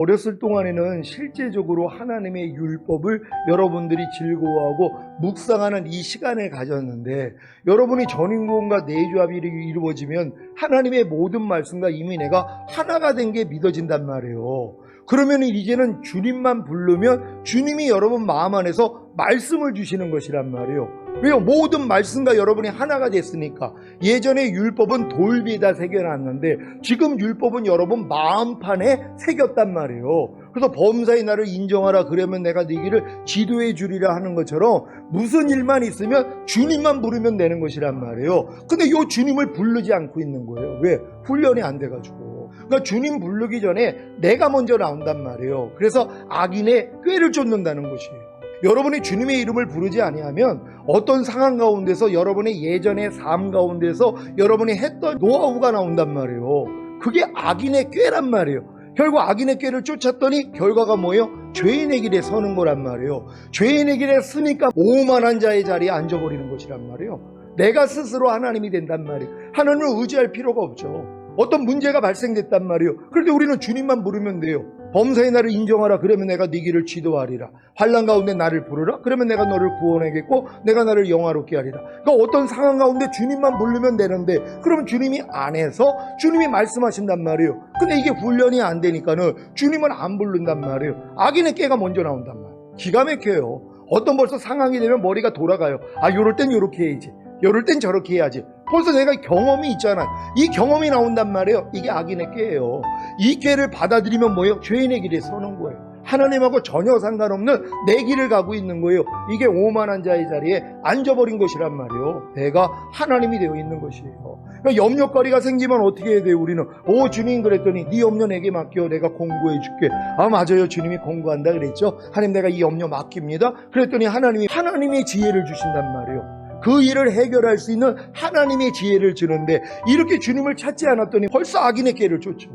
어렸을 동안에는 실제적으로 하나님의 율법을 여러분들이 즐거워하고 묵상하는 이 시간을 가졌는데, 여러분이 전인공과 내조합이 이루어지면 하나님의 모든 말씀과 이미 내가 하나가 된 게 믿어진단 말이에요. 그러면 이제는 주님만 부르면 주님이 여러분 마음 안에서 말씀을 주시는 것이란 말이에요. 왜요? 모든 말씀과 여러분이 하나가 됐으니까. 예전에 율법은 돌비에다 새겨놨는데 지금 율법은 여러분 마음판에 새겼단 말이에요. 그래서 범사의 나를 인정하라, 그러면 내가 네 길을 지도해 주리라 하는 것처럼 무슨 일만 있으면 주님만 부르면 되는 것이란 말이에요. 근데 이 주님을 부르지 않고 있는 거예요. 왜? 훈련이 안 돼가지고. 그러니까 주님 부르기 전에 내가 먼저 나온단 말이에요. 그래서 악인의 꾀를 쫓는다는 것이에요. 여러분이 주님의 이름을 부르지 아니하면 어떤 상황 가운데서 여러분의 예전의 삶 가운데서 여러분이 했던 노하우가 나온단 말이에요. 그게 악인의 꾀란 말이에요. 결국 악인의 꾀를 쫓았더니 결과가 뭐예요? 죄인의 길에 서는 거란 말이에요. 죄인의 길에 서니까 오만한 자의 자리에 앉아버리는 것이란 말이에요. 내가 스스로 하나님이 된단 말이에요. 하나님을 의지할 필요가 없죠. 어떤 문제가 발생됐단 말이에요. 그런데 우리는 주님만 부르면 돼요. 범사의 나를 인정하라, 그러면 내가 네 길을 지도하리라. 환난 가운데 나를 부르라, 그러면 내가 너를 구원하겠고 내가 나를 영화롭게 하리라. 그러니까 어떤 상황 가운데 주님만 부르면 되는데, 그러면 주님이 안 해서 주님이 말씀하신단 말이에요. 근데 이게 훈련이 안 되니까는 주님은 안 부른단 말이에요. 악인의 꾀가 먼저 나온단 말이에요. 기가 막혀요. 어떤 벌써 상황이 되면 머리가 돌아가요. 아, 요럴 땐 요렇게 해야지, 요럴 땐 저렇게 해야지. 벌써 내가 경험이 있잖아. 이 경험이 나온단 말이에요. 이게 악인의 꾀예요. 이 꾀를 받아들이면 뭐예요? 죄인의 길에 서는 거예요. 하나님하고 전혀 상관없는 내 길을 가고 있는 거예요. 이게 오만한 자의 자리에 앉아버린 것이란 말이에요. 내가 하나님이 되어 있는 것이에요. 그러니까 염려거리가 생기면 어떻게 해야 돼요? 우리는 주님, 그랬더니 네 염려 내게 맡겨, 내가 공고해 줄게. 아, 맞아요, 주님이 공고한다 그랬죠. 하나님, 내가 이 염려 맡깁니다. 그랬더니 하나님의 지혜를 주신단 말이에요. 그 일을 해결할 수 있는 하나님의 지혜를 주는데, 이렇게 주님을 찾지 않았더니 벌써 악인의 꾀를 쫓죠.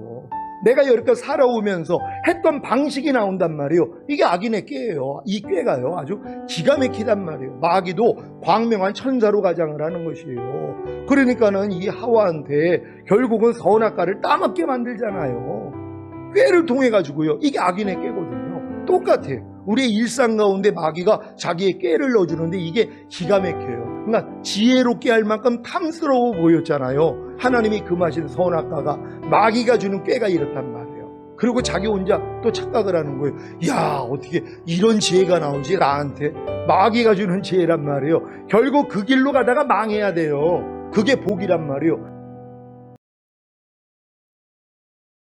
내가 여기까지 살아오면서 했던 방식이 나온단 말이에요. 이게 악인의 꾀예요. 이 꾀가요, 아주 기가 막히단 말이에요. 마귀도 광명한 천사로 가장을 하는 것이에요. 그러니까는 이 하와한테 결국은 선악과를 따먹게 만들잖아요. 꾀를 통해 가지고요. 이게 악인의 꾀거든요. 똑같아요. 우리의 일상 가운데 마귀가 자기의 꾀를 넣어주는데 이게 기가 막혀요. 그러니까 지혜롭게 할 만큼 탐스러워 보였잖아요. 하나님이 금하신 선악과가 마귀가 주는 꾀가 이렇단 말이에요. 그리고 자기 혼자 또 착각을 하는 거예요. 야, 어떻게 이런 지혜가 나오지 나한테? 마귀가 주는 지혜란 말이에요. 결국 그 길로 가다가 망해야 돼요. 그게 복이란 말이에요.